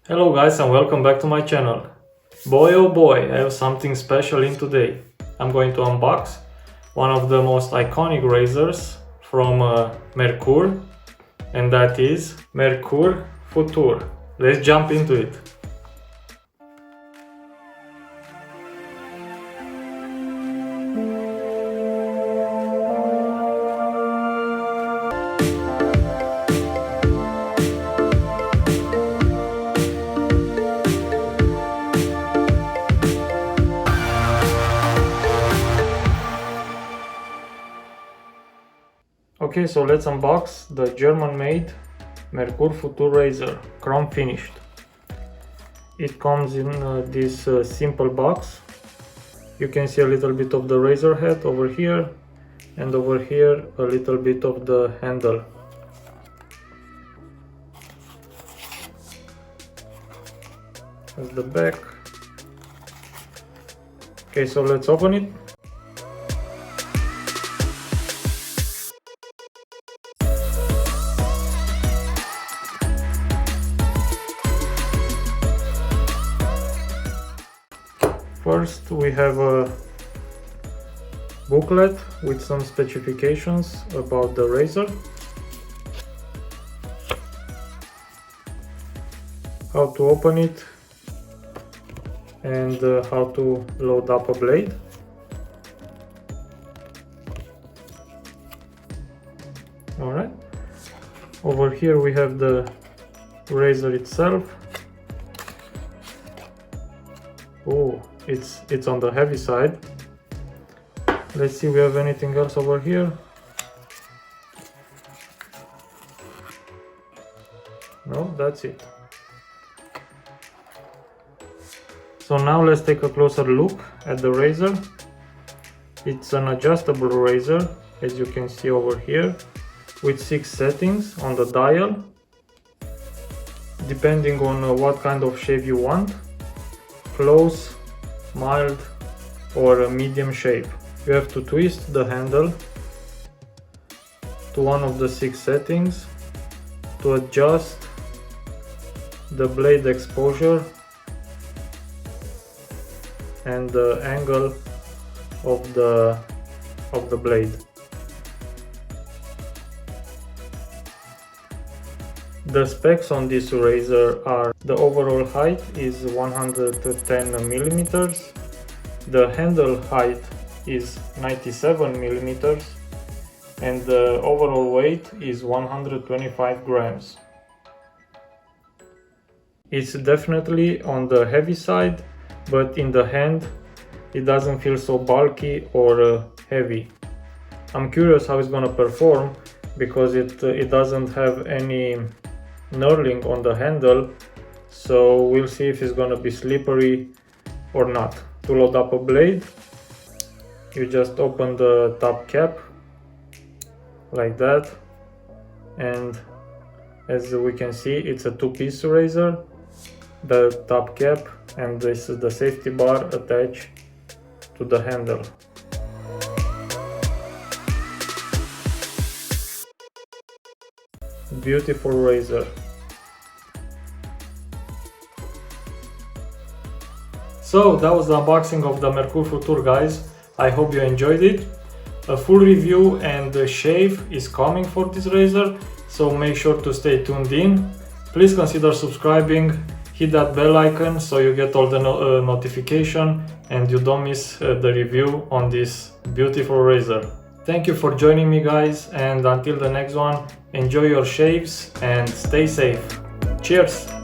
Hello guys and welcome back to my channel. Boy oh boy, I have something special in today. I'm going to unbox one of the most iconic razors from Merkur, and that is Merkur Futur. Let's jump into it. Okay, so let's unbox the German-made Merkur Futur razor, chrome finished. It comes in this simple box. You can see a little bit of the razor head over here, and over here a little bit of the handle. That's the back. Okay, so let's open it. First, we have a booklet with some specifications about the razor, how to open it, and how to load up a blade. Alright, over here we have the razor itself. Oh, it's on the heavy side. Let's see if we have anything else over here. No, that's it. So now let's take a closer look at the razor. It's an adjustable razor, as you can see over here, with 6 settings on the dial, depending on what kind of shave you want: close, mild, or a medium shape. You have to twist the handle to one of the 6 settings to adjust the blade exposure and the angle of the blade. The specs on this razor are: the overall height is 110 millimeters, the handle height is 97 millimeters, and the overall weight is 125 grams. It's definitely on the heavy side, but in the hand it doesn't feel so bulky or heavy. I'm curious how it's gonna perform, because it doesn't have any knurling on the handle, so we'll see if it's gonna be slippery or not. To load up a blade, you just open the top cap like that, and as we can see, it's a 2-piece razor. The top cap and this is the safety bar attached to the handle. Beautiful razor. So that was the unboxing of the Merkur Futur, guys. I hope you enjoyed it. A full review and the shave is coming for this razor, so make sure to stay tuned in. Please consider subscribing, hit that bell icon so you get all the notification and you don't miss the review on this beautiful razor. Thank you for joining me, guys, and until the next one, enjoy your shaves and stay safe. Cheers!